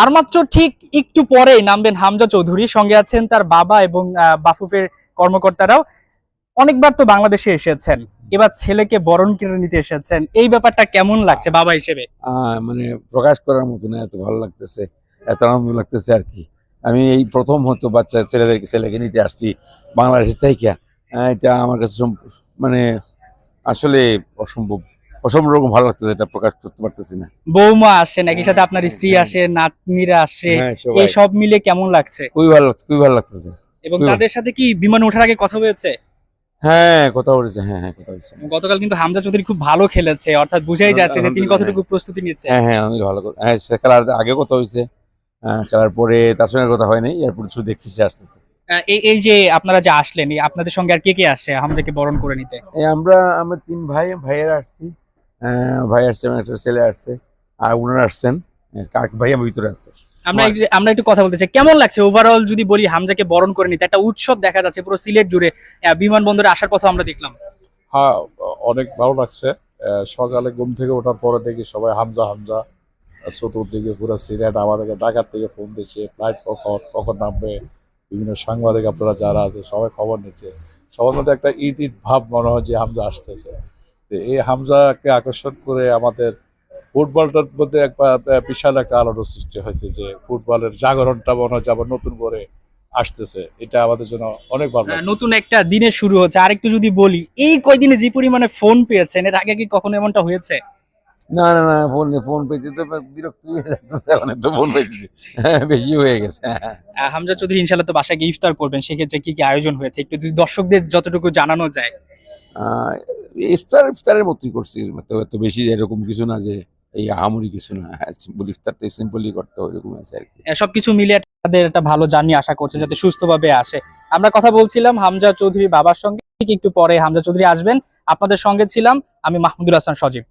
আর মাত্র ঠিক একটু পরেই নামবেন হামজা চৌধুরী, সঙ্গে আছেন তার বাবা এবং বাফুফের কর্মকর্তারাও। অনেকবার তো বাংলাদেশে এসেছেন, এবার ছেলেকে বরণ করে নিতে এসেছেন, এই ব্যাপারটা কেমন লাগছে বাবা হিসেবে? মানে প্রকাশ করার মতো না, এত ভালো লাগতেছে, এত আনন্দ লাগতেছে আর কি। আমি এই প্রথম হয়তো বাচ্চা ছেলেকে নিতে আসছি বাংলাদেশ থেকে। এটা আমার কাছে মানে আসলে অসম্ভব অসম্ভব রকম ভালো লাগতেছে, এটা প্রকাশ করতে পারতেছি না। বৌমা আসেন, একই সাথে আপনার স্ত্রী আসে, নাতনিরা আসে, হ্যাঁ, এই সবাই সব মিলে কেমন লাগছে? খুবই ভালো লাগছে, খুবই ভালো লাগতেছে। এবং খুবই ভালো। তাদের সাথে কি বিমান ওঠার আগে কথা হয়েছে? হ্যাঁ, কথা বলেছে, হ্যাঁ হ্যাঁ কথা বলেছে। গতকাল কিন্তু হামজা চৌধুরী খুব ভালো খেলেছে, অর্থাৎ বুঝাই যাচ্ছে যে তিনি আলহামদুলিল্লাহ, কতটুকু প্রস্তুতি নিচ্ছেন। হ্যাঁ হ্যাঁ অনেক ভালো কথা। হ্যাঁ, সে খেলার আগে কথা হয়েছে, খেলার পরে তার সঙ্গে কথা হয় নাই, এরপর শুধু দেখছি সে আসতেছে। এই এই যে আপনারা যে আসলেন, এই আপনাদের সঙ্গে আর কে কে আসে হামজাকে বরণ করে নিতে? এই আমরা তিন ভাইয়েরা আসছি। ভাই আসছে, আমার একটা ছেলে আসছে, আর ওনারা আসছেন। কাক ভাই আমার ভিতরে আছে। আমরা একটু কথা বলতে চাই, কেমন লাগছে ওভারঅল যদি বলি হামজাকে বরণ করে নিতে? একটা উৎসব দেখা যাচ্ছে পুরো সিলেট জুড়ে, বিমানবন্দরে আসার কথা আমরা দেখলাম। হ্যাঁ, অনেক ভালো লাগছে। সকালে ঘুম থেকে ওঠার পরে দেখি সবাই হামজা হামজা, চতুর্দিকে পুরো সিলেট আমাদেরকে ঢাকার থেকে ফোন দিচ্ছে, ফ্লাইট কখন কখন নামবে। বিভিন্ন সাংবাদিক আপনারা যারা আছে সবাই খবর নিচ্ছে, সবার মধ্যে একটা ঈদ ঈদ ভাব মনে হয় যে হামজা আসতেছে। তো এই হামজাকে আকর্ষণ করে আমাদের ফুটবলটার মধ্যে একবার বিশাল একটা আলোড়ন সৃষ্টি হয়েছে, যে ফুটবলের জাগরণটা মনে হয় যে আবার নতুন করে আসতেছে। এটা আমাদের জন্য অনেক ভালো লাগছে। নতুন একটা দিনের শুরু হচ্ছে। আরেকটু যদি বলি, এই কয়দিনে যে পরিমাণে ফোন পেয়েছেন, এর আগে কি কখনো এমনটা হয়েছে? না না না, ফোন পেয়েছি তো বিরক্তি হয়ে যাচ্ছে, এখন তো ফোন পেয়েছি বেশি হয়ে গেছে। হামজা চৌধুরী ইনশাল্লাহ তো বাসায় গিয়ে ইফতার করবেন, সেক্ষেত্রে কি কি আয়োজন হয়েছে একটু যদি দর্শকদের যতটুকু জানানো যায়। আহ, ইফতারের মতোই করছি, তো এত বেশি এরকম কিছু না যে এই আহামরি কিছু না। সিম্পল ইফতারটা সিম্পলি করতে হবে, এরকম আছে আর কি। সবকিছু মিলিয়ে তাদের একটা ভালো জার্নি আশা করছে, যাতে সুস্থভাবে আসে। আমরা কথা বলছিলাম হামজা চৌধুরী বাবার সঙ্গে, ঠিক একটু পরে হামজা চৌধুরী আসবেন। আপনাদের সঙ্গে ছিলাম আমি, মাহমুদুল হাসান সজীব।